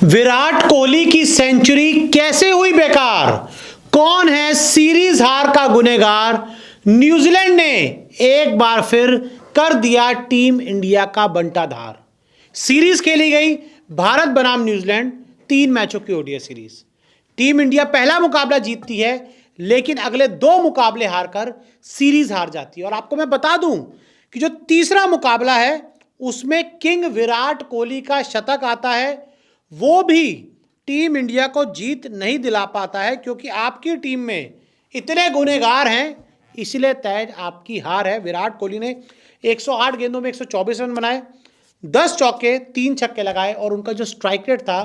विराट कोहली की सेंचुरी कैसे हुई बेकार? कौन है सीरीज हार का गुनहगार? न्यूजीलैंड ने एक बार फिर कर दिया टीम इंडिया का बंटाधार। सीरीज खेली गई भारत बनाम न्यूजीलैंड 3 मैचों की ओडीआई सीरीज। टीम इंडिया पहला मुकाबला जीतती है, लेकिन अगले 2 मुकाबले हारकर सीरीज हार जाती है। और आपको मैं बता दूं कि जो तीसरा मुकाबला है उसमें किंग विराट कोहली का शतक आता है, वो भी टीम इंडिया को जीत नहीं दिला पाता है, क्योंकि आपकी टीम में इतने गुनहगार हैं, इसलिए तय आपकी हार है। विराट कोहली ने 108 गेंदों में 124 रन बनाए, 10 चौके 3 छक्के लगाए और उनका जो स्ट्राइक रेट था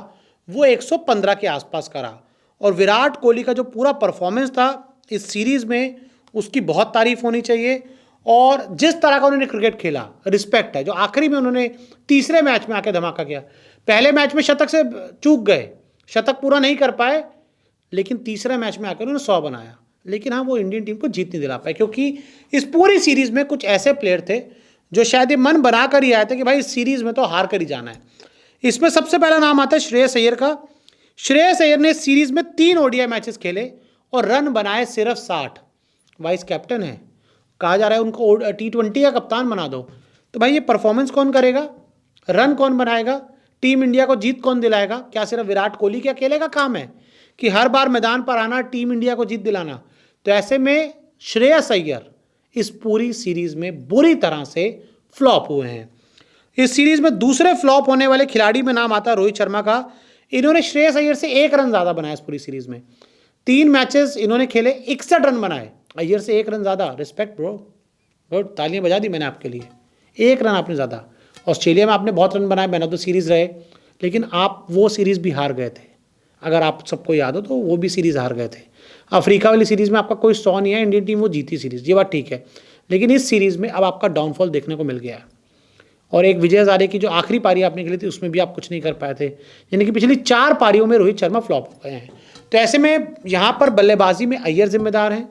वो 115 के आसपास का रहा। और विराट कोहली का जो पूरा परफॉर्मेंस था इस सीरीज में, उसकी बहुत तारीफ होनी चाहिए। और जिस तरह का उन्होंने क्रिकेट खेला, रिस्पेक्ट है। जो आखिरी में उन्होंने तीसरे मैच में आके धमाका किया, पहले मैच में शतक से चूक गए, शतक पूरा नहीं कर पाए, लेकिन तीसरे मैच में आकर उन्होंने 100 बनाया। लेकिन हाँ, वो इंडियन टीम को जीत नहीं दिला पाए, क्योंकि इस पूरी सीरीज में कुछ ऐसे प्लेयर थे जो शायद ये मन बना कर ही आए थे कि भाई इस सीरीज में तो हार कर ही जाना है। इसमें सबसे पहला नाम आता है श्रेयस अय्यर का। श्रेयस अय्यर ने सीरीज में 3 ओडीआई मैचेस खेले और रन बनाए सिर्फ 60। वाइस कैप्टन है, कहा जा रहा है उनको T20 का कप्तान बना दो। तो भाई ये परफॉर्मेंस कौन करेगा? रन कौन बनाएगा? टीम इंडिया को जीत कौन दिलाएगा? क्या सिर्फ विराट कोहली के अकेले का काम है कि हर बार मैदान पर आना, टीम इंडिया को जीत दिलाना? तो ऐसे में श्रेयस अय्यर इस पूरी सीरीज में बुरी तरह से फ्लॉप हुए हैं। इस सीरीज में दूसरे फ्लॉप होने वाले खिलाड़ी में नाम आता है रोहित शर्मा का। इन्होंने श्रेयस अय्यर से 1 रन ज़्यादा बनाया इस पूरी सीरीज में। 3 मैचेस इन्होंने खेले, 61 रन बनाए। अय्यर से 1 रन ज़्यादा, रिस्पेक्ट ब्रो, गुड, तालियां बजा दी मैंने आपके लिए। 1 रन आपने ज़्यादा। ऑस्ट्रेलिया में आपने बहुत रन बनाए, मैन ऑफ द सीरीज़ रहे, लेकिन आप वो सीरीज़ भी हार गए थे। अगर आप सबको याद हो तो वो भी सीरीज़ हार गए थे। अफ्रीका वाली सीरीज़ में आपका कोई 100 नहीं है, इंडियन टीम वो जीती सीरीज़, ये बात ठीक है। लेकिन इस सीरीज़ में अब आपका डाउनफॉल देखने को मिल गया है। और एक विजय हजारे की जो आखिरी पारी आपने खेली थी उसमें भी आप कुछ नहीं कर पाए थे, यानी कि पिछली 4 पारियों में रोहित शर्मा फ्लॉप हो गए हैं। तो ऐसे में यहाँ पर बल्लेबाजी में अय्यर जिम्मेदार हैं,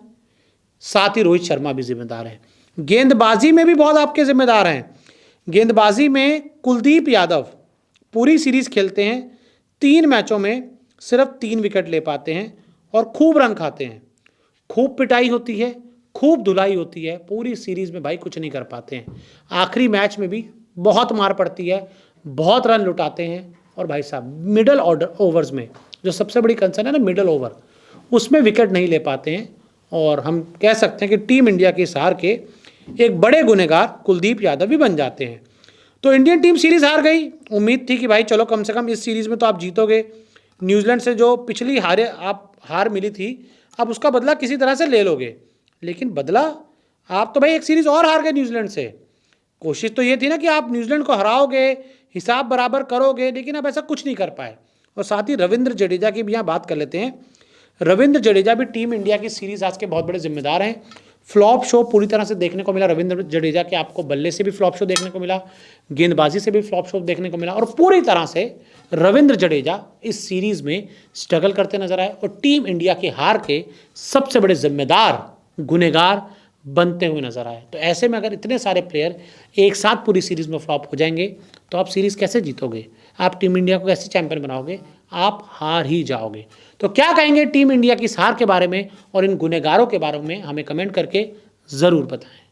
साथ ही रोहित शर्मा भी जिम्मेदार हैं। गेंदबाजी में भी बहुत आपके जिम्मेदार हैं। गेंदबाजी में कुलदीप यादव पूरी सीरीज खेलते हैं, 3 मैचों में सिर्फ 3 विकेट ले पाते हैं और खूब रन खाते हैं। खूब पिटाई होती है, खूब धुलाई होती है, पूरी सीरीज में भाई कुछ नहीं कर पाते हैं। आखिरी मैच में भी बहुत मार पड़ती है, बहुत रन लुटाते हैं। और भाई साहब मिडल ऑर्डर ओवर्स में जो सबसे बड़ी कंसर्न है ना, मिडल ओवर, उसमें विकेट नहीं ले पाते हैं। और हम कह सकते हैं कि टीम इंडिया के इस हार के एक बड़े गुनहगार कुलदीप यादव भी बन जाते हैं। तो इंडियन टीम सीरीज हार गई। उम्मीद थी कि भाई चलो कम से कम इस सीरीज में तो आप जीतोगे। न्यूजीलैंड से जो पिछली हार मिली थी, अब उसका बदला किसी तरह से ले लोगे। लेकिन बदला आप तो भाई एक सीरीज और हार गए न्यूजीलैंड से। कोशिश तो ये थी ना कि आप न्यूजीलैंड को हराओगे, हिसाब बराबर करोगे, लेकिन अब ऐसा कुछ नहीं कर पाए। और साथ ही रविंद्र जडेजा की भी यहाँ बात कर लेते हैं। रविंद्र जडेजा भी टीम इंडिया की सीरीज आज के बहुत बड़े जिम्मेदार हैं। फ्लॉप शो पूरी तरह से देखने को मिला रविंद्र जडेजा के। आपको बल्ले से भी फ्लॉप शो देखने को मिला, गेंदबाजी से भी फ्लॉप शो देखने को मिला, और पूरी तरह से रविंद्र जडेजा इस सीरीज में स्ट्रगल करते नजर आए और टीम इंडिया की हार के सबसे बड़े जिम्मेदार गुनहगार बनते हुए नजर आए। तो ऐसे में अगर इतने सारे प्लेयर एक साथ पूरी सीरीज में फ्लॉप हो जाएंगे तो आप सीरीज कैसे जीतोगे? आप टीम इंडिया को कैसे चैंपियन बनाओगे? आप हार ही जाओगे। तो क्या कहेंगे टीम इंडिया की इस हार के बारे में और इन गुनहगारों के बारे में, हमें कमेंट करके ज़रूर बताएं।